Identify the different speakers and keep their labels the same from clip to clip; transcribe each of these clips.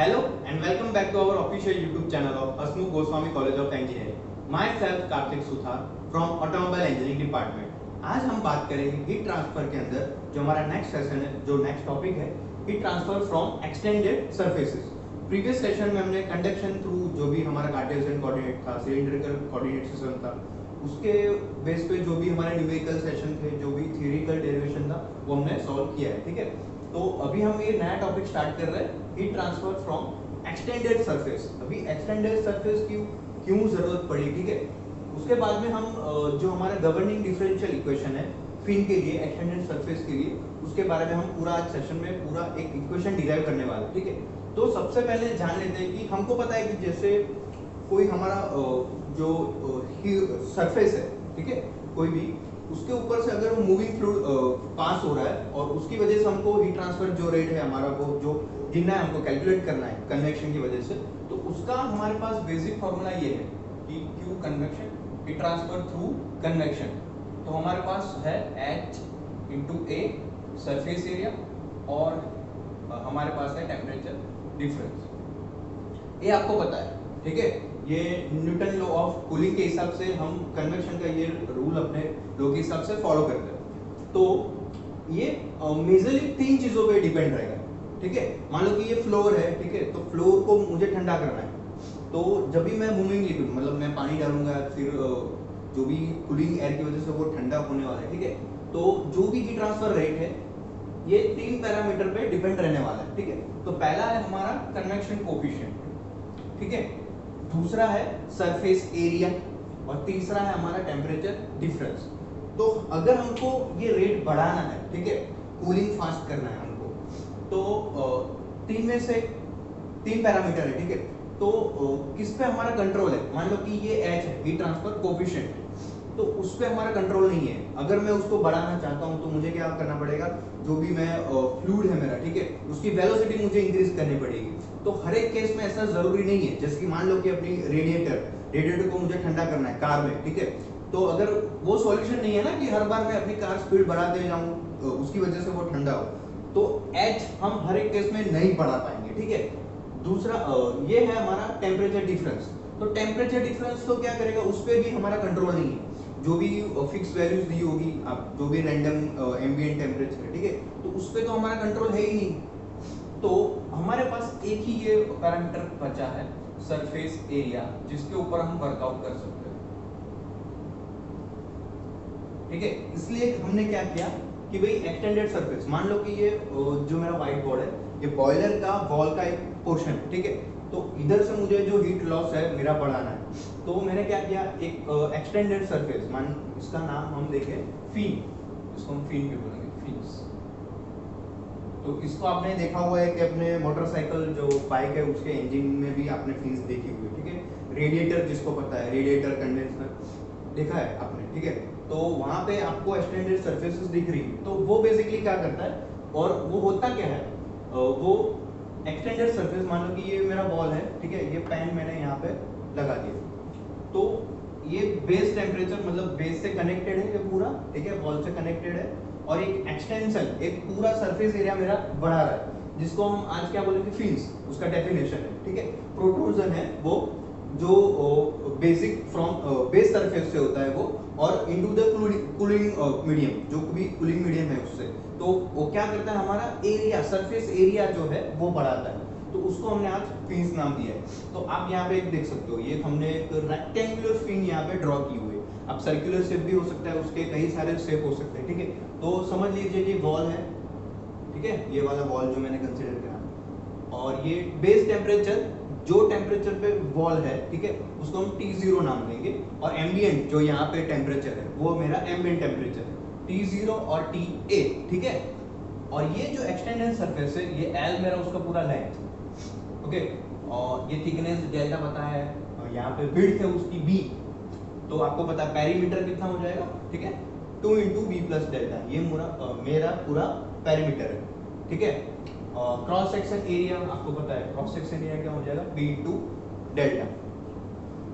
Speaker 1: Hello and welcome back to our official YouTube channel of Hasmukh Goswami College of Engineering. Myself Karthik Suthar from Automobile Engineering Department. आज हम बात करेंगे heat transfer के अंदर जो हमारा नेक्स्ट सेशन है, जो नेक्स्ट टॉपिक है heat transfer from extended surfaces. Previous session में हमने कंडक्शन थ्रू जो भी हमारा कार्टेशियन कोऑर्डिनेट था, सिलेंड्रिकल कोऑर्डिनेट सिस्टम था, उसके बेस पे जो भी हमारे न्यूमेरिकल सेशन थे, जो भी थ्योरेटिकल डेरिवेशन था, वो हमने सॉल्व किया है। ठीक है, तो अभी हम ये नया टॉपिक स्टार्ट कर रहे हैं, heat transfer from extended surface. अभी एक्सटेंडेड सरफेस की क्यों जरूरत पड़ी, ठीक है, उसके बाद में हम जो हमारा गवर्निंग डिफरेंशियल इक्वेशन है फिन के लिए, एक्सटेंडेड सरफेस के लिए, उसके बारे में हम पूरा आज सेशन में पूरा एक इक्वेशन डिराइव करने वाले हैं। ठीक है, तो सबसे पहले जान लेते हैं कि हमको पता है कि जैसे कोई हमारा जो सरफेस है, ठीक है, कोई भी, उसके ऊपर से अगर मूविंग फ्लूइड पास हो रहा है और उसकी वजह से हमको हीट ट्रांसफर जो रेट है हमारा, वो जो गिनना है, हमको कैलकुलेट करना है कन्वेक्शन की वजह से, तो उसका हमारे पास बेसिक फॉर्मूला ये है कि Q convection, heat transfer through convection. तो हमारे पास है H into A surface area और हमारे पास है टेम्परेचर डिफरेंस। ये आपको पता है, ठीक है, ये न्यूटन लॉ ऑफ कूलिंग के हिसाब से हम कन्वेक्शन का ये रूल अपने लॉ के हिसाब से फॉलो करते हैं। तो ये मेजरली तीन चीजों पे डिपेंड रहेगा। ठीक है, मान लो कि ये फ्लोर है, ठीक है, तो फ्लोर को मुझे ठंडा करना है, तो जब भी मैं मूविंग लिक्विड, मतलब मैं पानी डालूंगा, फिर जो भी कूलिंग एयर की वजह से वो ठंडा होने वाला है, ठीक है, तो जो भी हीट ट्रांसफर रेट है ये तीन पैरामीटर पे डिपेंड रहने वाला है। ठीक है, तो पहला है हमारा कन्वेक्शन कोफिशिएंट, ठीक है, दूसरा है सरफेस एरिया और तीसरा है हमारा टेम्परेचर डिफरेंस। तो अगर हमको ये रेट बढ़ाना है, ठीक है, कूलिंग फास्ट करना है हमको, तो तीन में से तीन पैरामीटर है, ठीक है, तो किस पे हमारा कंट्रोल है? मान लो कि ये H है, हीट ट्रांसफर कोफिशिएंट, तो उस पे हमारा कंट्रोल नहीं है। अगर मैं उसको बढ़ाना चाहता हूं तो मुझे क्या करना पड़ेगा, जो भी मैं फ्लूइड है मेरा, ठीक है, उसकी वेलोसिटी मुझे इंक्रीज करनी पड़ेगी। तो हर एक केस में ऐसा जरूरी नहीं है, जैसे कि मान लो कि अपनी रेडिएटर को मुझे ठंडा करना है कार में, ठीक है, तो अगर वो सॉल्यूशन नहीं है ना कि हर बार मैं अपनी कार स्पीड बढ़ाते जाऊं उसकी वजह से वो ठंडा हो, तो H हम हर एक केस में नहीं बढ़ा पाएंगे। ठीक है, दूसरा ये है हमारा टेम्परेचर डिफरेंस। तो टेम्परेचर डिफरेंस तो क्या करेगा, उस पर भी हमारा कंट्रोल नहीं है। जो भी फिक्स वैल्यूज दी होगी, आप जो भी रैंडम एम्बिएंट टेम्परेचर है, ठीक है, तो उस पे तो हमारा कंट्रोल है ही नहीं। तो हमारे पास एक ही ये पैरामीटर बचा है, सरफेस एरिया, जिसके ऊपर हम वर्कआउट कर सकते हैं। ठीक है, इसलिए हमने क्या किया कि भाई एक्सटेंडेड सरफेस, मान लो कि ये जो मेरा व्हाइट बोर्ड है, ये बॉयलर का वॉल का एक पोर्शन है, ठीक है, तो इधर से मुझे जो हीट लॉस है मेरा बढ़ाना है, तो मैंने क्या किया, एक एक्सटेंडेड सरफेस, मान इसका नाम हम देखें फिन, इसको हम फिन भी बोलेंगे, फिन्स। तो इसको आपने देखा हुआ है कि अपने मोटरसाइकिल जो बाइक है उसके इंजन में भी आपने फिन्स देखी हुई है, ठीक है, रेडिएटर जिसको पता है, रेडिएटर कंडेंसर देखा है आपने, ठीक है, तो वहां पे आपको एक्सटेंडेड सरफेसेस दिख रही है। तो वो बेसिकली क्या करता है और वो होता क्या है, वो एक्सटेंडेड सरफेस, मान लो कि ये मेरा वॉल है, ठीक है, ये पैन मैंने यहाँ पे लगा दिया, तो ये बेस टेम्परेचर, मतलब बेस से कनेक्टेड है ये पूरा, ठीक है, वॉल से कनेक्टेड है, और एक एक्सटेंशन, एक पूरा सरफेस एरिया मेरा बढ़ा रहा है, जिसको हम आज क्या बोलेंगे, फिन्स, उसका डेफिनेशन है। ठीक है, प्रोट्रूजन है वो जो बेसिक फ्रॉम बेस सरफेस से होता है वो, और इनटू द कूलिंग मीडियम, जो भी कूलिंग मीडियम है उससे, तो वो क्या करता है, हमारा एरिया, सरफेस एरिया जो है वो बढ़ाता है, तो उसको हमने आज फिन्स नाम दिया है। तो आप यहाँ पे एक देख सकते हो, ये हमने एक रेक्टेंगुलर फिन यहाँ पे ड्रॉ की हुई है। अब सर्कुलर शेप भी हो सकता है, उसके कई सारे शेप हो सकते हैं, ठीक है, तो समझ लीजिए कि वॉल है, ठीक है, ये वाला वॉल जो मैंने कंसीडर किया, और ये बेस टेम्परेचर, जो टेम्परेचर पे वॉल है, ठीक है, उसको हम T0 नाम देंगे, और एम्बिएंट जो यहाँ पे टेम्परेचर है वो मेरा एम्बिएंट टेम्परेचर है, T0 और TA, ठीक है, और ये जो एक्सटेंडेड सरफेस है, ये L मेरा उसका पूरा लेंथ, ओके, और ये थिकनेस डेल्टा पता है, और यहाँ पे विड्थ है उसकी B, तो आपको पता है पेरीमीटर कितना हो जाएगा, ठीक है, 2 × B + डेल्टा, ये मेरा पूरा पेरीमीटर है, ठीक है, क्रॉस सेक्शन एरिया आपको पता है, क्रॉस सेक्शन एरिया क्या हो जाएगा, B × डेल्टा।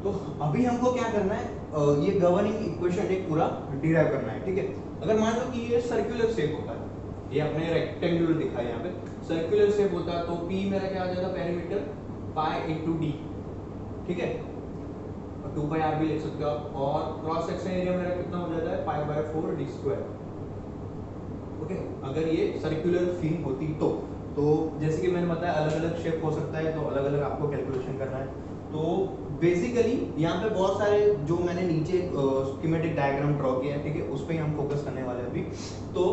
Speaker 1: तो अभी हमको क्या करना है, ये गवर्निंग इक्वेशन एक पूरा डिराइव करना है। ठीक है, अगर मान लो कि ये सर्कुलर शेप होता है, ये अपने रेक्टेंगुलर दिखा है यहाँ पे, सर्कुलर शेप होता तो P मेरा क्या आ जाएगा पेरीमीटर पाई इंटू डी, ठीक है, और 2 पाई आर भी लिख सकते हो आप, और क्रॉस सेक्शन एरिया मेरा कितना हो जाता है pi by 4 D square. Okay, अगर ये सर्कुलर फील होती तो जैसे कि मैंने बताया अलग अलग शेप हो सकता है, तो अलग अलग आपको कैलकुलेशन करना है। तो बेसिकली यहाँ पे बहुत सारे जो मैंने नीचे स्कीमेटिक डायग्राम ड्रॉ किया है, ठीक है, उस पर ही हम फोकस करने वाले हैं अभी। तो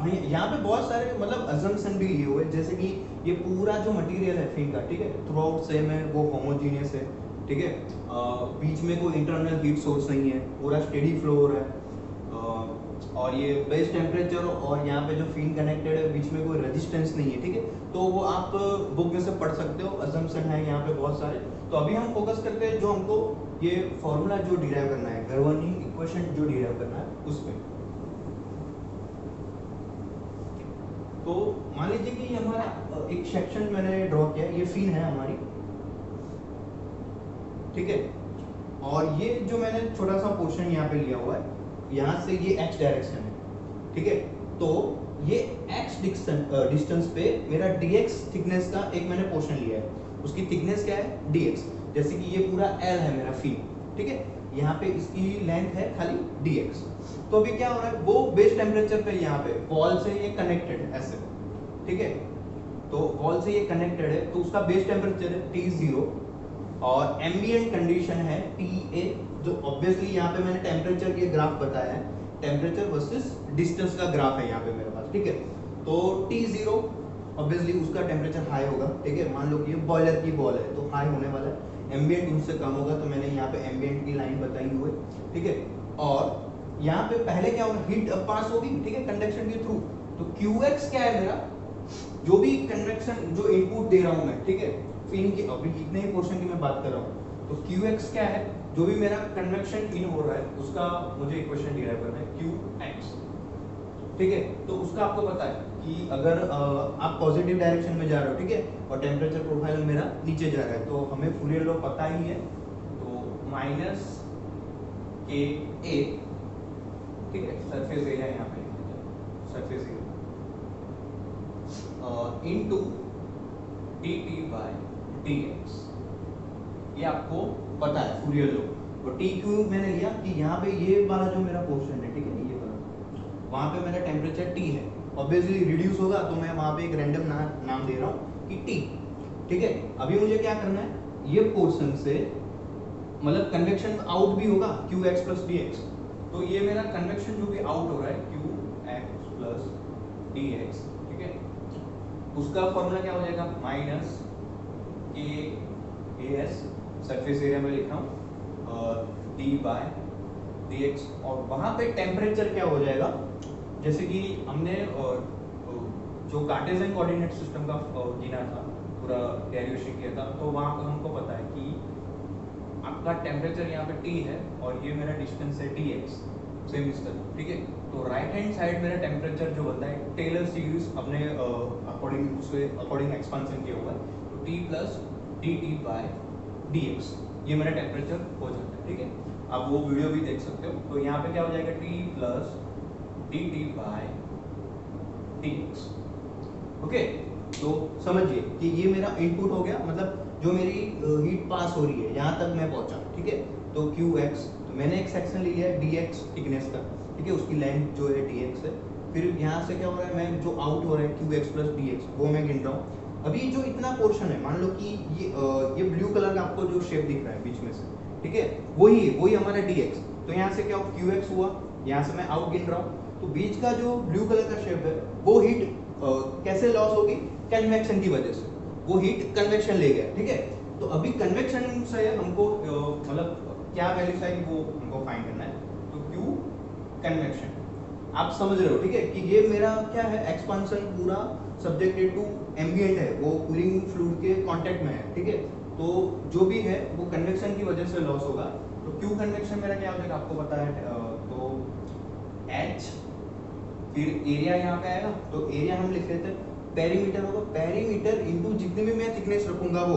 Speaker 1: यहाँ पे बहुत सारे मतलब अजम्पशन भी लिए हुए, जैसे कि ये पूरा जो मटेरियल है फिन का, ठीक है, थ्रू आउट सेम है, वो होमोजीनियस है, ठीक है, बीच में कोई इंटरनल हीट सोर्स नहीं है, पूरा स्टेडी फ्लो हो रहा है, और ये बेस टेम्परेचर, और यहाँ पे जो फिन कनेक्टेड है बीच में कोई रेजिस्टेंस नहीं है, ठीक है, तो वो आप बुक में से पढ़ सकते हो, अजम्पशन है यहाँ पे बहुत सारे। तो अभी हम फोकस करते हैं जो हमको ये फॉर्मूला जो डिराइव करना है, गवर्निंग इक्वेशन जो डिराइव करना है उस पे। तो मान लीजिए कि हमारा एक सेक्शन मैंने ड्रॉ किया, ये फिन है हमारी, ठीक है, और ये जो मैंने छोटा सा पोर्शन यहाँ पे लिया हुआ है, यहाँ से ये x डायरेक्शन है, ठीक है, तो ये x डिस्टेंस पे मेरा dx थिकनेस का एक मैंने पोर्शन लिया है, उसकी थिकनेस क्या है dx, जैसे कि ये पूरा L है मेरा फिन, ठीक है, यहाँ पे इसकी लेंथ है खाली dx। तो अभी क्या हो रहा है, वो बेस टेम्परेचर पे यहाँ पे वॉल से ये कनेक्टेड है ऐसे, ठीक है, तो वॉल से ये कनेक्टेड है, तो उसका बेस टेम्परेचर है T0 और एम्बिएंट कंडीशन है TA, जो ऑब्वियसली यहाँ पे मैंने टेम्परेचर के ग्राफ बताया है, टेम्परेचर वर्सेस डिस्टेंस का ग्राफ है यहाँ पे मेरे पास, ठीक है। तो T0 ऑब्वियसली उसका टेम्परेचर हाई होगा, ठीक है, मान लो कि ये बॉयलर की बॉल है तो हाई होने वाला है, एम्बिएंट उससे कम होगा, तो मैंने यहाँ पे एम्बिएंट की लाइन बताई हुई है, ठीक है, और यहाँ पे पहले क्या होगा, हीट पास होगी, ठीक है, कंडक्शन के थ्रू, तो QX क्या है मेरा, जो भी कन्वेक्शन जो इनपुट दे रहा हूँ मैं, ठीक है, फिन की अभी इतने ही पोर्शन की मैं बात कर रहा हूँ, तो QX क्या है, जो भी मेरा कन्वेक्शन इन हो रहा है उसका मुझे इक्वेशन डिराइव करना है QX, ठीक है, तो उसका आपको पता है कि अगर आप पॉजिटिव डायरेक्शन में जा रहे हो, ठीक है, और टेम्परेचर प्रोफाइल मेरा नीचे जा रहा है, तो हमें फूरियर लॉ पता ही है, तो माइनस KA, ठीक है, सरफेस एरिया यहाँ पे surface area into dt by dx, ये आपको पता है फूरियर लॉ। तो t क्यों मैंने लिया कि यहाँ पे ये वाला जो मेरा पोर्शन है, ठीक है, ये वाला, वहाँ पे मेरा टेम्परेचर T है, ऑब्वियसली रिड्यूस होगा, तो मैं वहाँ पे एक रैंडम नाम दे रहा हूँ कि T, ठीक है। अभी मुझे क्या करना है, ये पोर्शन से मतलब कन्वेक्शन आउट भी होगा QX प्लस dx, तो ये मेरा कन्वेक्शन जो भी आउट हो रहा है QX प्लस dx, ठीक है, उसका फॉर्मूला क्या हो जाएगा, माइनस KAS, सरफेस एरिया में लिख रहा हूँ, d बाय dx, और वहाँ पे टेम्परेचर क्या हो जाएगा, जैसे कि हमने जो कार्टेशियन कोऑर्डिनेट सिस्टम का गिना था, पूरा डेरिवेशन किया था, तो वहाँ पर हमको पता है कि आपका टेम्परेचर यहाँ पे T है और ये मेरा डिस्टेंस है dx, सेम इस तरह, ठीक है, तो राइट हैंड साइड मेरा टेम्परेचर जो बनता है टेलर सीरीज अपने अकॉर्डिंग उसके अकॉर्डिंग एक्सपेंशन किया हुआ है, तो T plus dt by dx, ये मेरा टेम्परेचर हो जाता है, ठीक है, आप वो वीडियो भी देख सकते हो। तो यहाँ पे क्या हो जाएगा, T plus dt by dx, okay. तो समझिए कि ये मेरा इनपुट हो गया, मतलब जो मेरी हीट पास हो रही है यहाँ तक मैं पहुंचा, ठीक है, तो QX, तो मैंने एक सेक्शन ले लिया है dx थिकनेस का, ठीक है, उसकी लेंथ जो है dx है, फिर यहाँ से क्या हो रहा है, मैं जो आउट हो रहा है QX प्लस dx वो मैं गिन रहा हूँ। अभी जो इतना पोर्शन है, मान लो कि ये ब्लू कलर का आपको जो शेप दिख रहा है बीच में से, ठीक है, वही हमारा dx, तो यहाँ से क्या QX हुआ, यहाँ से मैं आउट गिन रहा हूँ, तो बीच का जो ब्लू कलर का शेप है वो हीट कैसे लॉस होगी, कन्वेक्शन की वजह से, वो हीट कन्वेक्शन ले गया, ठीक है। तो अभी कन्वेक्शन से हमको मतलब क्या वैल्यू चाहिए वो हमको फाइंड करना है, तो Q कन्वेक्शन आप समझ रहे हो, ठीक है, कि ये मेरा क्या है, एक्सपांशन पूरा सब्जेक्टेड टू एम्बिएंट है, वो कूलिंग फ्लूइड के कांटेक्ट में है, ठीक है, तो जो भी है वो कन्वेक्शन की वजह से लॉस होगा, तो Q कन्वेक्शन मेरा क्या हो जाएगा आपको पता है, तो H, फिर एरिया यहाँ पे आएगा, तो एरिया हम लिख लेते हैं पेरीमीटर होगा, पेरीमीटर इनटू जितनी भी मैं थिकनेस रखूंगा वो,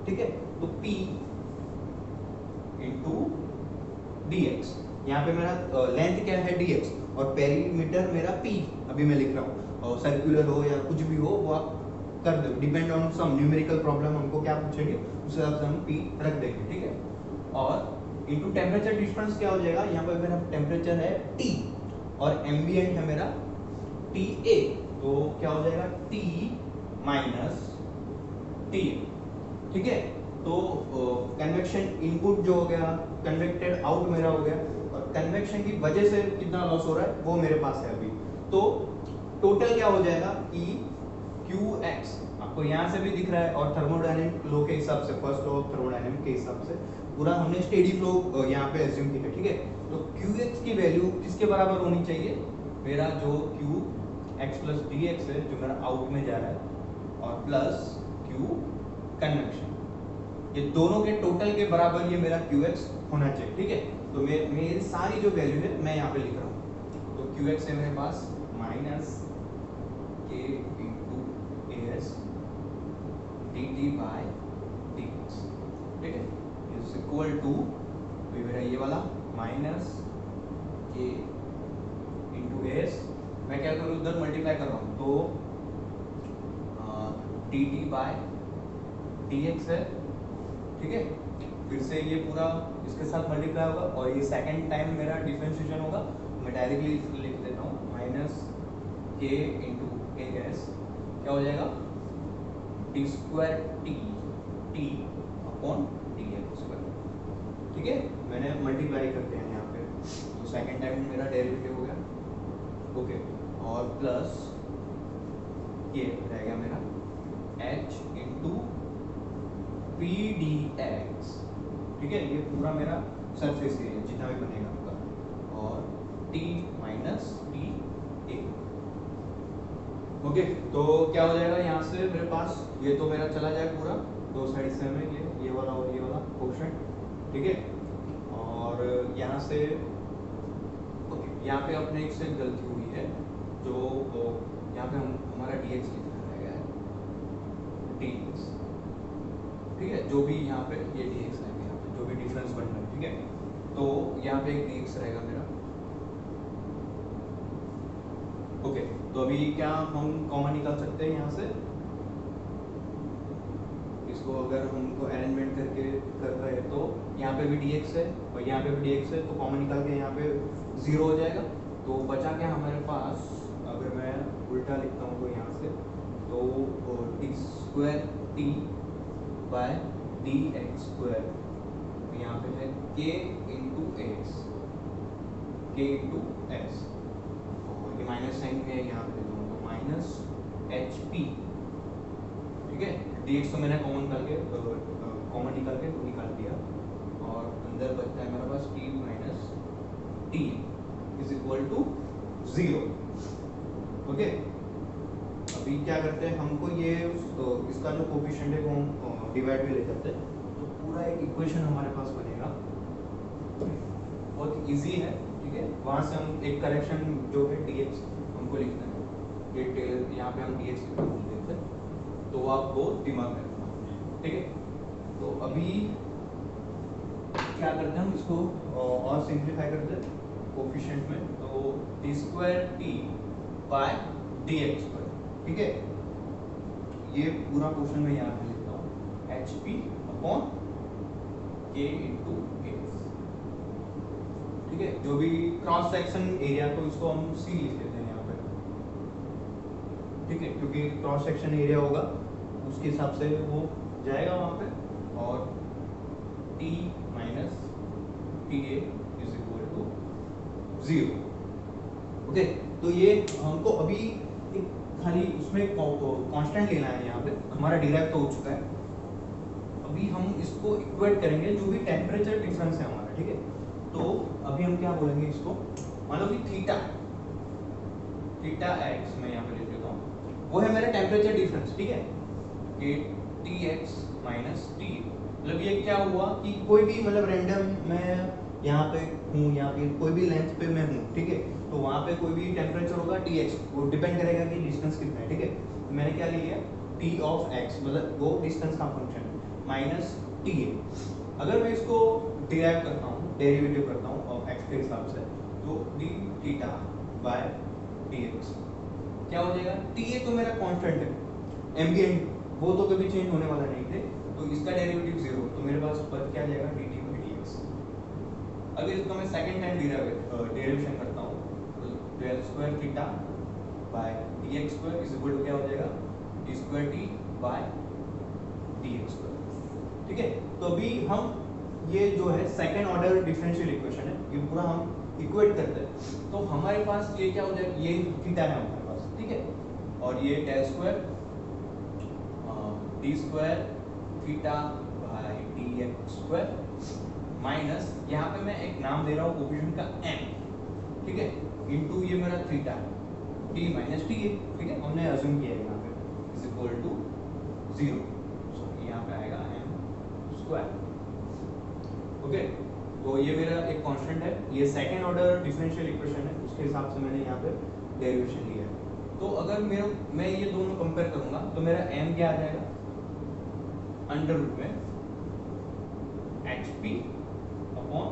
Speaker 1: ठीक है, तो P इनटू dx, यहाँ पे मेरा लेंथ क्या है dx और पेरीमीटर मेरा P अभी मैं लिख रहा हूँ, और सर्कुलर हो या कुछ भी हो वो आप कर दो, depend on some numerical problem हमको क्या पूछेंगे उस हिसाब से हम p रख देंगे, ठीक है। और इनटू टेम्परेचर डिफरेंस क्या हो जाएगा, यहाँ पर मेरा टेम्परेचर है T और एम्बिएंट है मेरा TA, तो क्या हो जाएगा T माइनस TA, ठीक है। तो कन्वेक्शन इनपुट जो हो गया, कन्वेक्टेड आउट मेरा हो गया, और कन्वेक्शन की वजह से कितना लॉस हो रहा है वो मेरे पास है अभी। तो टोटल क्या हो जाएगा कि QX आपको यहाँ से भी दिख रहा है, और थर्मोडायनेमिक लॉ के हिसाब से, फर्स्ट लॉ ऑफ थर्मोडायनेमिक के हिसाब से पूरा हमने स्टेडी फ्लो यहाँ पे एज्यूम किया है, ठीक है। तो QX की वैल्यू किसके बराबर होनी चाहिए, मेरा जो QX प्लस DX है जो मेरा आउट में जा रहा है, और प्लस Q कन्वेक्शन, ये दोनों के टोटल के बराबर ये मेरा QX होना चाहिए, ठीक है। तो मेरी सारी जो वैल्यू है मैं यहाँ पे लिख रहा हूँ। तो QX है मेरे पास minus K into AS dt by dx, ठीक है, इज इक्वल टू मेरा ये वाला माइनस K इंटू AS, मैं क्या करूँ उधर मल्टीप्लाई कर रहा हूँ, तो dt बाय dx है, ठीक है। फिर से ये पूरा इसके साथ मल्टीप्लाई होगा, और ये सेकंड टाइम मेरा डिफरेंशिएशन होगा, मैं डायरेक्टली लिख देता हूँ माइनस K इंटू AS क्या हो जाएगा T square T upon dx square, ठीक है। मैंने मल्टीप्लाई करते हैं यहाँ पे, तो सेकंड टाइम मेरा डेरिवेटिव हो गया, ओके। और प्लस ये रहेगा मेरा h इंटू PDX, ठीक है, ये पूरा मेरा सरफेस एरिया जितना भी बनेगा आपका, और T माइनस TA, ओके। तो क्या हो जाएगा यहाँ से मेरे पास, ये तो मेरा चला जाए पूरा, दो साइड से हमें ये वाला और ये वाला क्वोशंट, ठीक है। और यहाँ से ओके, यहाँ पे अपने एक से गलती हुई है, जो यहाँ पे हमारा dx लिखना रह गया है, dx, ठीक है, जो भी यहाँ पे ये dx है, यहाँ पे जो भी डिफरेंस बन रहा है, ठीक है। तो यहाँ पे एक dx रहेगा मेरा, ओके। तो अभी क्या हम कॉमन निकाल सकते हैं यहाँ से, इसको अगर हमको अरेंजमेंट करके कर रहे हैं तो यहाँ पे भी dx है और यहाँ पे भी dx है, तो कॉमन निकाल के यहाँ पे 0 हो जाएगा। तो बचा क्या हमारे पास, अगर मैं उल्टा लिखता हूँ तो यहाँ से, तो T square T by dx square, यहाँ पे है k into X, k into X, और ये माइनस साइन है यहाँ पे, तो माइनस HP, ठीक है। dx तो मैंने कॉमन निकाल के तो निकाल दिया, और अंदर बचता है मेरे पास t minus t is equal to 0, okay. अभी क्या करते हैं, हमको ये इसका जो कोफिशिएंट है वो हम डिवाइड में ले जाते हैं, तो पूरा एक इक्वेशन हमारे पास बनेगा, बहुत इजी है, ठीक है। वहाँ से हम एक करेक्शन जो है dx हमको लिखना है, ये टेल यहाँ पे हम dx लिखना भूल गए थे, तो आप वो दिमाग में रखना, ठीक है। तो अभी क्या करते हैं, हम इसको और सिंप्लीफाई करते हैं कोफिशिएंट में, तो T square T by dx square, ठीक है। ये पूरा क्वेश्चन मैं यहाँ पे लिखता हूँ HP upon K into x, ठीक है। जो भी क्रॉस सेक्शन एरिया, तो इसको हम C लिख देते हैं यहाँ पे, ठीक है, क्योंकि क्रॉस सेक्शन एरिया होगा उसके हिसाब से वो जाएगा वहाँ पे, और T minus TA is equal to 0, okay. तो ये हमको अभी एक खाली उसमें कांस्टेंट लेना है, यहाँ पे हमारा डिराइव तो हो चुका है, अभी हम इसको इक्वेट करेंगे जो भी टेम्परेचर डिफरेंस है हमारा, ठीक है। तो अभी हम क्या बोलेंगे इसको, मान लो कि थीटा एक्स मैं यहाँ पे लिख देता हूँ, वो है मेरा टेम्परेचर डिफरेंस, ठीक है, कि Tx माइनस T, मतलब ये क्या हुआ कि कोई भी मतलब रैंडम मैं यहाँ पे हूँ, यहाँ पे कोई भी लेंथ पे मैं हूँ, ठीक है, तो वहाँ पे कोई भी टेम्परेचर होगा Tx, वो डिपेंड करेगा कि डिस्टेंस कितना है, ठीक है। तो मैंने क्या ले लिया T ऑफ x, मतलब वो डिस्टेंस का फंक्शन है, माइनस TA। अगर मैं इसको डिराइव करता हूँ, डेरिवेटिव करता हूँ ऑफ x के हिसाब से, तो d थीटा बाय dx क्या हो जाएगा, TA तो मेरा कांस्टेंट है, एम्बिएंट वो तो कभी चेंज होने वाला नहीं थे, तो इसका डेरिवेटिव 0, तो मेरे पास पद क्या आ जाएगा dt by dx। अगर इसका मैं सेकंड टाइम डेरिवेशन करता हूँ तो del square theta by dx square is equal to क्या हो जाएगा d square t by dx square. ठीक है, तो अभी हम ये जो है सेकंड ऑर्डर डिफरेंशियल इक्वेशन है, ये पूरा हम इक्वेट करते हैं, तो हमारे पास ये क्या हो जाएगा, ये थीटा है हमारे पास, ठीक है, और ये del square D square theta by dx square minus यहाँ पे मैं एक नाम दे रहा हूँ कोफिशिएंट का m, ठीक है, इनटू ये मेरा थीटा t माइनस t है, ठीक है, हमने अज्यूम किया है यहाँ पे इज इक्वल टू 0, सो यहाँ पे आएगा m स्क्वायर। ओके, तो ये मेरा एक कांस्टेंट है, ये सेकंड ऑर्डर डिफरेंशियल इक्वेशन है, उसके हिसाब से मैंने यहाँ पे डेरिवेशन लिया है। तो अगर मैं ये दोनों कंपेयर करूंगा तो मेरा m क्या आ जाएगा अंडर रूट में hp अपॉन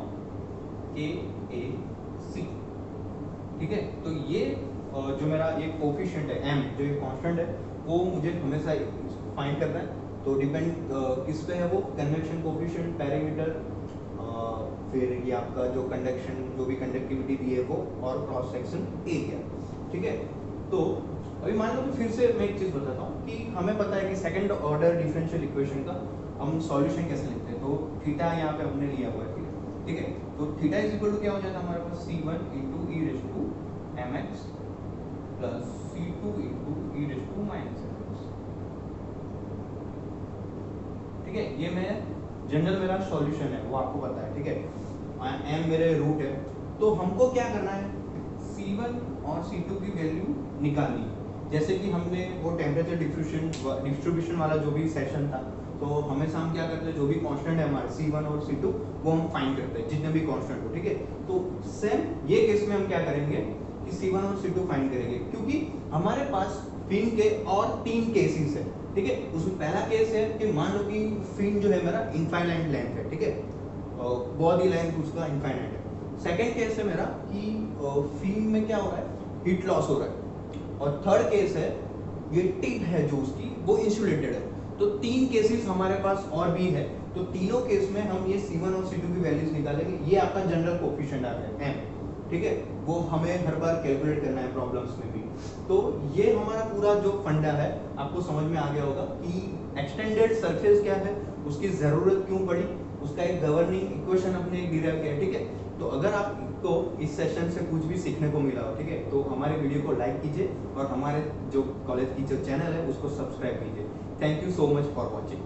Speaker 1: KAC, ठीक है। तो ये जो मेरा एक कोफिशिएंट है m, जो एक कांस्टेंट है, वो मुझे हमेशा फाइंड करना है। तो डिपेंड किस पे है वो, कन्वेक्शन कोफिशिएंट, पैरामीटर, फिर ये आपका जो कंडक्शन, जो भी कंडक्टिविटी दी है वो, और क्रॉस सेक्शन एरिया, ठीक है। तो अभी मान लो कि फिर से मैं एक चीज बताता हूँ कि हमें पता है कि सेकंड ऑर्डर डिफरेंशियल इक्वेशन का हम सॉल्यूशन कैसे लिखते हैं। तो थीटा यहाँ पे हमने लिया हुआ है, ठीक है, तो थीटा इज इक्वल टू क्या हो जाता है हमारे पास c1 into E raise to mx plus c2 into E raise to minus mx, ठीक है। ये मैं जनरल मेरा सॉल्यूशन है, वो आपको पता है, ठीक है, m मेरे रूट है। तो हमको क्या करना है, c1 और c2 की वैल्यू निकालनी है। जैसे कि हमने वो टेम्परेचर डिस्ट्रीब्यूशन वाला जो भी सेशन था, तो हमेशा हम क्या करते हैं, जो भी कांस्टेंट है हमारे c1 और c2 वो हम फाइंड करते हैं, जितने भी कांस्टेंट हो, ठीक है। तो सेम ये केस में हम क्या करेंगे कि c1 और c2 फाइंड करेंगे, क्योंकि हमारे पास फिन के और 3 केसेस है, ठीक है। उसमें पहला केस है कि मान लो कि फिन जो है मेरा इनफाइनाइट लेंथ है, ठीक है, बॉडी लेंथ उसका इनफाइनाइट है। सेकंड केस है मेरा कि फिन में क्या हो रहा है, हीट लॉस हो रहा है, और थर्ड केस है ये टिप है जो उसकी वो इंसुलेटेड है। तो 3 केसेस हमारे पास और भी है, तो तीनों केस में हम ये c1 और c2 की वैल्यूज निकालेंगे। ये आपका जनरल कोफिशिएंट आ गया है, ठीक है, वो हमें हर बार कैलकुलेट करना है प्रॉब्लम्स में भी। तो ये हमारा पूरा जो फंडा है आपको समझ में आ गया होगा कि एक्सटेंडेड सरफेस क्या है, उसकी जरूरत क्यों पड़ी, उसका एक गवर्निंग इक्वेशन अपने डिराइव किया है, ठीक है। तो अगर आपको इस सेशन से कुछ भी सीखने को मिला हो, ठीक है, तो हमारे वीडियो को लाइक कीजिए और हमारे जो कॉलेज की जो चैनल है उसको सब्सक्राइब कीजिए। Thank you so much for watching.